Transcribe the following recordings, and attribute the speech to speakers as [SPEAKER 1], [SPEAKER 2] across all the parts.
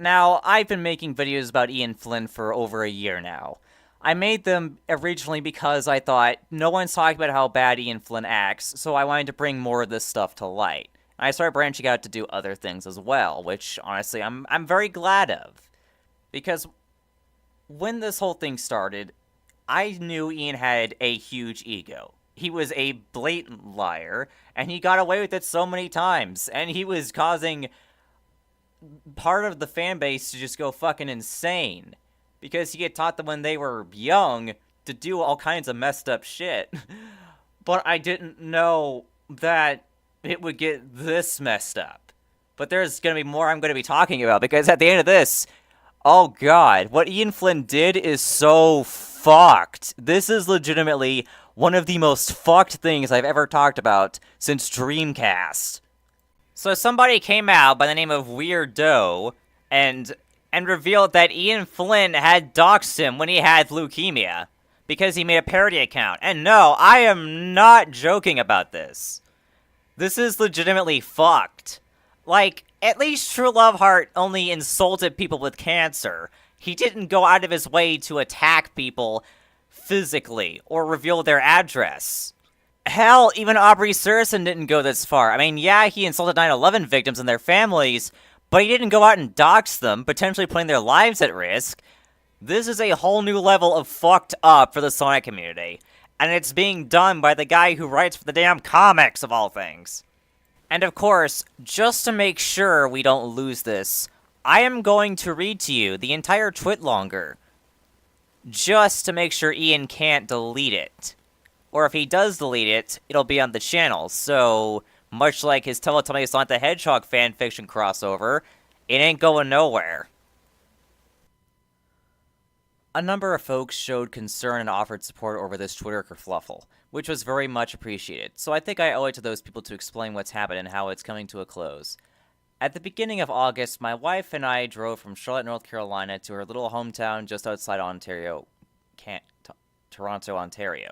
[SPEAKER 1] Now, I've been making videos about Ian Flynn for over a year now. I made them originally because I thought no one's talking about how bad Ian Flynn acts, so I wanted to bring more of this stuff to light. And I started branching out to do other things as well, which honestly I'm very glad of. Because when this whole thing started, I knew Ian had a huge ego. He was a blatant liar, and he got away with it so many times, and he was causing part of the fan base to just go fucking insane because he had taught them when they were young to do all kinds of messed up shit. But I didn't know that it would get this messed up. But there's going to be more I'm going to be talking about because at the end of this, oh god, what Ian Flynn did is so fucked. This is legitimately one of the most fucked things I've ever talked about since Dreamcast. So somebody came out by the name of Weirdo and revealed that Ian Flynn had doxed him when he had leukemia because he made a parody account. And no, I am not joking about this. This is legitimately fucked. Like, at least True Love Heart only insulted people with cancer. He didn't go out of his way to attack people physically or reveal their address. Hell, even Aubrey Surison didn't go this far. I mean, yeah, he insulted 9/11 victims and their families, but he didn't go out and dox them, potentially putting their lives at risk. This is a whole new level of fucked up for the Sonic community, and it's being done by the guy who writes for the damn comics, of all things. And of course, just to make sure we don't lose this, I am going to read to you the entire Twitlonger, just to make sure Ian can't delete it. Or if he does delete it, it'll be on the channel, so much like his Teletubbies Sonic the Hedgehog fanfiction crossover, it ain't going nowhere. A number of folks showed concern and offered support over this Twitter kerfluffle, which was very much appreciated, so I think I owe it to those people to explain what's happened and how it's coming to a close. At the beginning of August, my wife and I drove from Charlotte, North Carolina to her little hometown just outside Toronto, Ontario.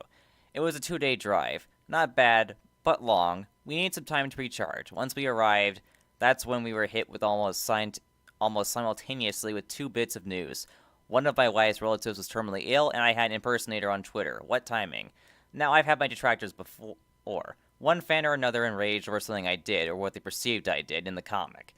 [SPEAKER 1] It was a 2-day drive. Not bad, but long. We needed some time to recharge. Once we arrived, that's when we were hit with almost simultaneously with 2 bits of news. One of my wife's relatives was terminally ill, and I had an impersonator on Twitter. What timing? Now, I've had my detractors before. One fan or another enraged over something I did, or what they perceived I did, in the comic.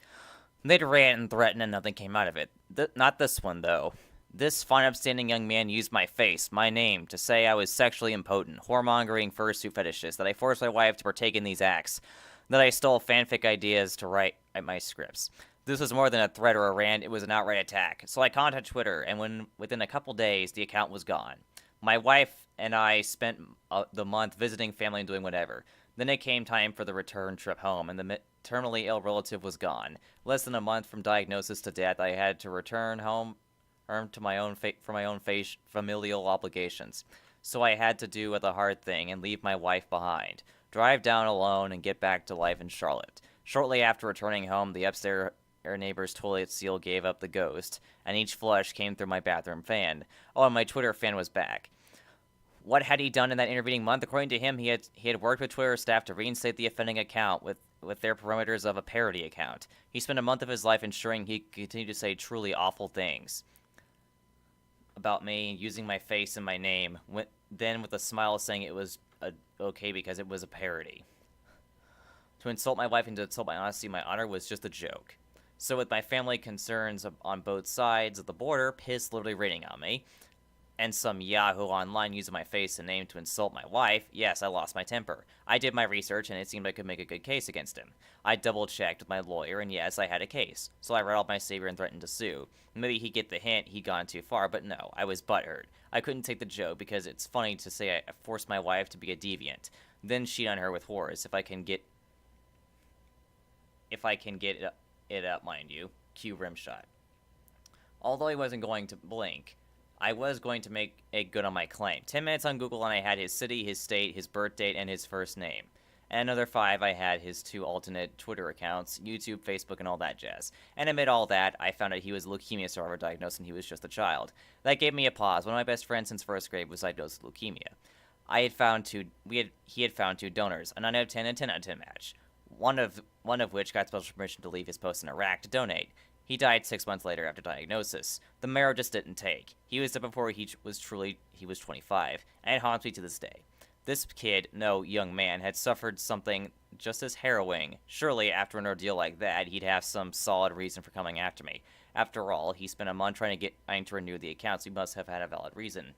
[SPEAKER 1] They'd rant and threaten, and nothing came out of it. Not this one, though. This fine, upstanding young man used my face, my name, to say I was sexually impotent, whoremongering fursuit fetishist, that I forced my wife to partake in these acts, that I stole fanfic ideas to write my scripts. This was more than a threat or a rant, it was an outright attack. So I contacted Twitter, and within a couple days, the account was gone. My wife and I spent the month visiting family and doing whatever. Then it came time for the return trip home, and the terminally ill relative was gone. Less than a month from diagnosis to death, I had to return home to my own familial obligations. So I had to do the hard thing and leave my wife behind. Drive down alone and get back to life in Charlotte. Shortly after returning home, the upstairs neighbor's toilet seal gave up the ghost, and each flush came through my bathroom fan. Oh, and my Twitter fan was back. What had he done in that intervening month? According to him, he had worked with Twitter staff to reinstate the offending account with their parameters of a parody account. He spent a month of his life ensuring he continued to say truly awful things about me, using my face and my name, then with a smile saying it was okay because it was a parody. To insult my wife and to insult my honesty, my honor was just a joke. So with my family concerns on both sides of the border, piss literally raining on me, and some Yahoo online using my face and name to insult my wife, yes, I lost my temper. I did my research, and it seemed I could make a good case against him. I double-checked with my lawyer, and yes, I had a case. So I rattled my savior and threatened to sue. Maybe he'd get the hint he'd gone too far, but no, I was butthurt. I couldn't take the joke because it's funny to say I forced my wife to be a deviant, then cheat on her with whores if I can get it up, mind you. Cue Rimshot. Although he wasn't going to blink, I was going to make a good on my claim. 10 minutes on Google and I had his city, his state, his birth date, and his first name. And another 5 I had his 2 alternate Twitter accounts, YouTube, Facebook, and all that jazz. And amid all that, I found out he was a leukemia survivor diagnosed and he was just a child. That gave me a pause. One of my best friends since first grade was diagnosed with leukemia. He had found 2 donors, a 9 out of 10 and 10 out of 10 match. One of which got special permission to leave his post in Iraq to donate. He died 6 months later after diagnosis. The marrow just didn't take. He was dead before he was 25, and it haunts me to this day. This kid, no young man, had suffered something just as harrowing. Surely, after an ordeal like that, he'd have some solid reason for coming after me. After all, he spent a month trying to renew the account, so he must have had a valid reason.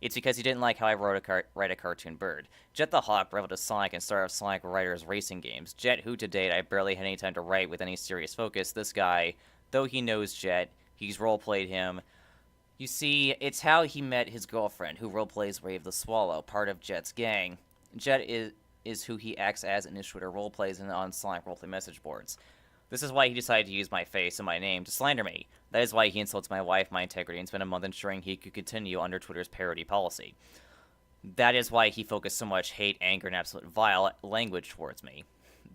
[SPEAKER 1] It's because he didn't like how I write a cartoon bird. Jet the Hawk rivaled to Sonic and star of Sonic Riders racing games. Jet, who to date I barely had any time to write with any serious focus, this guy, though he knows Jet, he's roleplayed him. You see, it's how he met his girlfriend, who roleplays Rave the Swallow, part of Jet's gang. Jet is who he acts as in his Twitter roleplays and on Sonic roleplay message boards. This is why he decided to use my face and my name to slander me. That is why he insults my wife, my integrity, and spent a month ensuring he could continue under Twitter's parody policy. That is why he focused so much hate, anger, and absolute vile language towards me.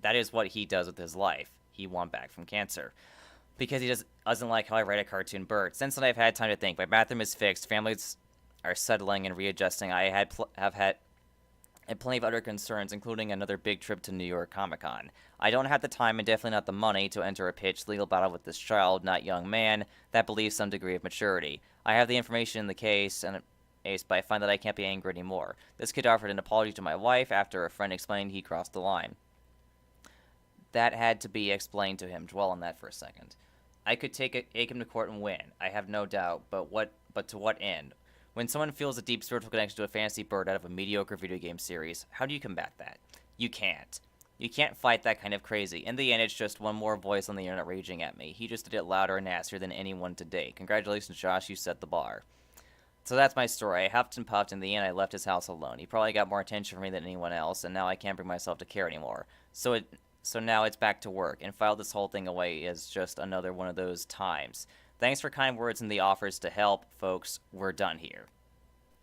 [SPEAKER 1] That is what he does with his life. He won back from cancer. Because he doesn't like how I write a cartoon bird. Since then, I've had time to think. My bathroom is fixed. Families are settling and readjusting. I have had plenty of other concerns, including another big trip to New York Comic-Con. I don't have the time and definitely not the money to enter a pitched legal battle with this child, not young man, that believes some degree of maturity. I have the information in the case, but I find that I can't be angry anymore. This kid offered an apology to my wife after a friend explained he crossed the line. That had to be explained to him. Dwell on that for a second. I could take him to court and win, I have no doubt, but to what end? When someone feels a deep spiritual connection to a fantasy bird out of a mediocre video game series, how do you combat that? You can't. You can't fight that kind of crazy. In the end, it's just one more voice on the internet raging at me. He just did it louder and nastier than anyone to date. Congratulations, Josh, you set the bar. So that's my story. I huffed and puffed. In the end, I left his house alone. He probably got more attention from me than anyone else, and now I can't bring myself to care anymore. So now it's back to work, and filed this whole thing away as just another one of those times. Thanks for kind words and the offers to help, folks. We're done here.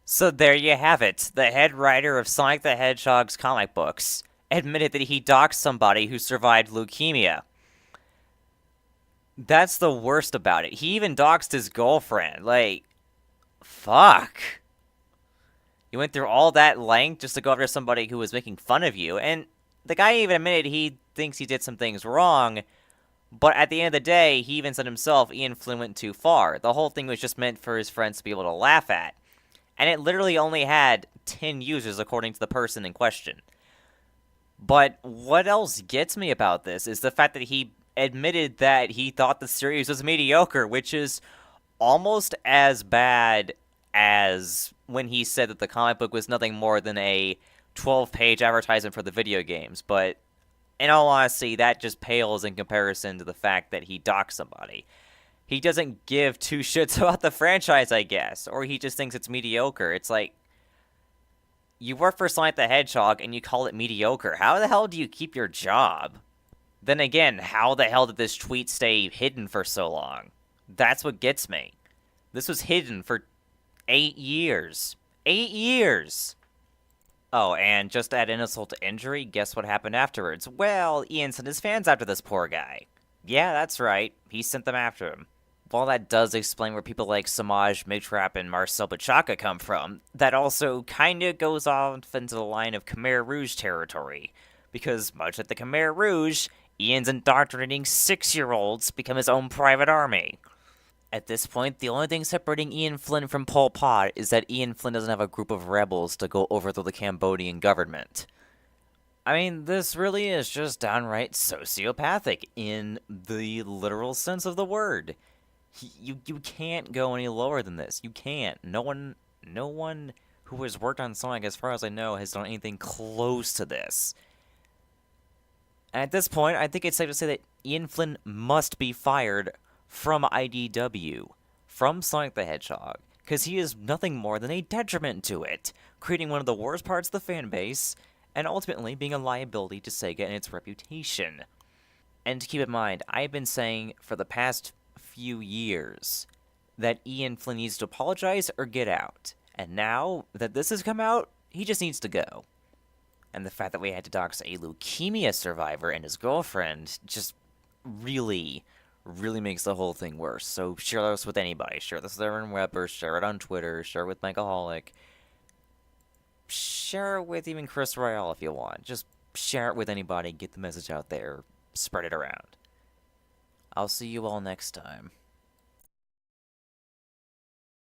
[SPEAKER 1] So there you have it. The head writer of Sonic the Hedgehog's comic books admitted that he doxed somebody who survived leukemia. That's the worst about it. He even doxed his girlfriend. Like, fuck. You went through all that length just to go after somebody who was making fun of you, and the guy even admitted he thinks he did some things wrong, but at the end of the day, he even said himself, Ian Flynn went too far. The whole thing was just meant for his friends to be able to laugh at. And it literally only had 10 users, according to the person in question. But what else gets me about this is the fact that he admitted that he thought the series was mediocre, which is almost as bad as when he said that the comic book was nothing more than a 12-page advertisement for the video games. But in all honesty, that just pales in comparison to the fact that he doxed somebody. He doesn't give two shits about the franchise, I guess, or he just thinks it's mediocre. It's like, you work for Sonic the Hedgehog and you call it mediocre. How the hell do you keep your job? Then again, how the hell did this tweet stay hidden for so long? That's what gets me. This was hidden for 8 years. 8 years! Oh, and just to add insult to injury, guess what happened afterwards? Well, Ian sent his fans after this poor guy. Yeah, that's right. He sent them after him. While that does explain where people like Samaj Mitrap and Marcel Bachaka come from, that also kinda goes off into the line of Khmer Rouge territory. Because, much like the Khmer Rouge, Ian's indoctrinating 6-year-olds to become his own private army. At this point, the only thing separating Ian Flynn from Pol Pot is that Ian Flynn doesn't have a group of rebels to go overthrow the Cambodian government. I mean, this really is just downright sociopathic in the literal sense of the word. You can't go any lower than this. You can't. No one who has worked on Sonic, as far as I know, has done anything close to this. And at this point, I think it's safe to say that Ian Flynn must be fired from IDW, from Sonic the Hedgehog, because he is nothing more than a detriment to it, creating one of the worst parts of the fan base, and ultimately being a liability to Sega and its reputation. And keep in mind, I've been saying for the past few years that Ian Flynn needs to apologize or get out. And now that this has come out, he just needs to go. And the fact that we had to dox a leukemia survivor and his girlfriend just really makes the whole thing worse. So share this with anybody. Share this with Aaron Weber. Share it on Twitter. Share it with Michaelholic. Share it with even Chris Royale if you want. Just share it with anybody. Get the message out there. Spread it around. I'll see you all next time.